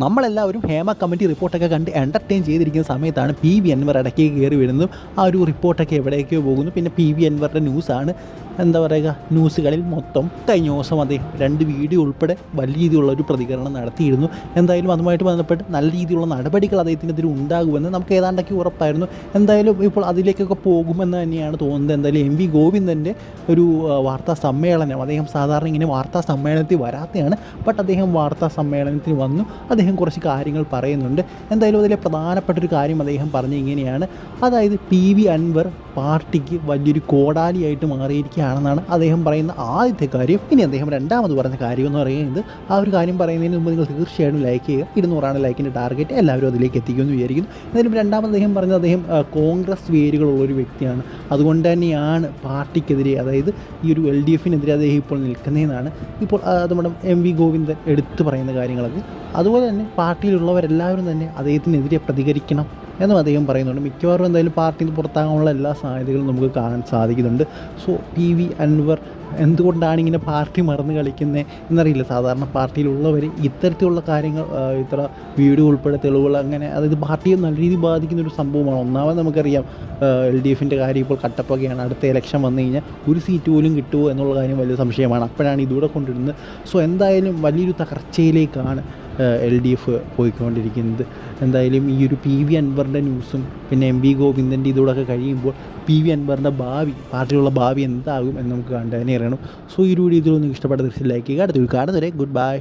നമ്മളെല്ലാവരും ഹേമ കമ്മിറ്റി റിപ്പോർട്ടൊക്കെ കണ്ട് എൻ്റർടൈൻ ചെയ്തിരിക്കുന്ന സമയത്താണ് പി വി അൻവർ ഇടയ്ക്ക് കയറി വരുന്നതും ആ ഒരു റിപ്പോർട്ടൊക്കെ എവിടേക്കോ പോകുന്നു. പിന്നെ പി വി അൻവറിൻ്റെ ന്യൂസാണ് എന്താ പറയുക, ന്യൂസുകളിൽ മൊത്തം. കഴിഞ്ഞ ദിവസം അദ്ദേഹം 2 വീഡിയോ ഉൾപ്പെടെ വലിയ രീതിയിലുള്ളൊരു പ്രതികരണം നടത്തിയിരുന്നു. എന്തായാലും അതുമായിട്ട് ബന്ധപ്പെട്ട് നല്ല രീതിയിലുള്ള നടപടികൾ അദ്ദേഹത്തിനെതിരെ ഉണ്ടാകുമെന്ന് നമുക്ക് ഏതാണ്ടൊക്കെ ഉറപ്പായിരുന്നു. എന്തായാലും ഇപ്പോൾ അതിലേക്കൊക്കെ പോകുമെന്ന് തന്നെയാണ് തോന്നുന്നത്. എന്തായാലും എം വി ഗോവിന്ദൻ്റെ ഒരു വാർത്താ സമ്മേളനം, അദ്ദേഹം സാധാരണ ഇങ്ങനെ വാർത്താ സമ്മേളനത്തിൽ വരാത്തതാണ്, ബട്ട് അദ്ദേഹം വാർത്താ സമ്മേളനത്തിൽ വന്നു. അദ്ദേഹം കുറച്ച് കാര്യങ്ങൾ പറയുന്നുണ്ട്. എന്തായാലും അതിലെ പ്രധാനപ്പെട്ടൊരു കാര്യം അദ്ദേഹം പറഞ്ഞ ഇങ്ങനെയാണ്, അതായത് പി വി അൻവർ പാർട്ടിക്ക് വലിയൊരു കോടാലിയായിട്ട് മാറിയിരിക്കുകയാണെന്നാണ് അദ്ദേഹം പറയുന്ന ആദ്യത്തെ കാര്യം. ഇനി അദ്ദേഹം രണ്ടാമത് പറഞ്ഞ കാര്യം എന്ന് പറയുന്നത്, ആ ഒരു കാര്യം പറയുന്നതിന് മുമ്പ് നിങ്ങൾ തീർച്ചയായിട്ടും ലൈക്ക് ചെയ്യുക. 200 ലൈക്കിൻ്റെ ടാർഗറ്റ്, എല്ലാവരും അതിലേക്ക് എത്തിക്കുമെന്ന് വിചാരിക്കുന്നു. എന്തായാലും രണ്ടാമത് അദ്ദേഹം പറഞ്ഞത്, അദ്ദേഹം കോൺഗ്രസ് വേരുകളുള്ളൊരു വ്യക്തിയാണ്, അതുകൊണ്ട് തന്നെയാണ് പാർട്ടിക്കെതിരെ, അതായത് ഈ ഒരു LDFനെതിരെ അദ്ദേഹം ഇപ്പോൾ നിൽക്കുന്നതെന്നാണ് ഇപ്പോൾ നമ്മുടെ എം വി ഗോവിന്ദൻ എടുത്തു പറയുന്ന കാര്യങ്ങളൊക്കെ. അതുപോലെ തന്നെ പാർട്ടിയിലുള്ളവരെല്ലാവരും തന്നെ അദ്ദേഹത്തിനെതിരെ പ്രതികരിക്കണം എന്നും അദ്ദേഹം പറയുന്നുണ്ട്. മിക്കവാറും എന്തായാലും പാർട്ടിയിൽ നിന്ന് പുറത്താകാനുള്ള എല്ലാ സാധ്യതകളും നമുക്ക് കാണാൻ സാധിക്കുന്നുണ്ട്. സോ പി വി അൻവർ എന്തുകൊണ്ടാണ് ഇങ്ങനെ പാർട്ടി മറന്ന് കളിക്കുന്നത് എന്നറിയില്ല. സാധാരണ പാർട്ടിയിലുള്ളവർ ഇത്തരത്തിലുള്ള കാര്യങ്ങൾ, ഇത്ര വീഡിയോ ഉൾപ്പെടെ തെളിവുകൾ, അങ്ങനെ അതായത് പാർട്ടിയെ നല്ല രീതിയിൽ ബാധിക്കുന്ന ഒരു സംഭവമാണ്. ഒന്നാമത് നമുക്കറിയാം LDFൻ്റെ കാര്യം ഇപ്പോൾ കട്ടപ്പകയാണ്. അടുത്ത ഇലക്ഷൻ വന്നു കഴിഞ്ഞാൽ ഒരു സീറ്റ് പോലും കിട്ടുമോ എന്നുള്ള കാര്യം വലിയ സംശയമാണ്. അപ്പോഴാണ് ഇതുകൂടെ കൊണ്ടിരുന്നത്. സോ എന്തായാലും വലിയൊരു തകർച്ചയിലേക്കാണ് LDF പോയിക്കൊണ്ടിരിക്കുന്നത്. എന്തായാലും ഈ ഒരു പി വി അൻവറിൻ്റെ ന്യൂസും പിന്നെ എം വി ഗോവിന്ദൻ്റെ ഇതോടൊക്കെ കഴിയുമ്പോൾ പി വി അൻവറിൻ്റെ ഭാവി, പാർട്ടിയിലുള്ള ഭാവി എന്താകും എന്ന് നമുക്ക് കണ്ടു തന്നെ അറിയണം. സോ ഈ ഒരു വീഡിയോ ഇതിലൊന്നും ഇഷ്ടപ്പെട്ട തീർച്ചയായും ലൈക്ക് ചെയ്യുക. അടുത്ത കാണുന്നവരെ ഗുഡ് ബൈ.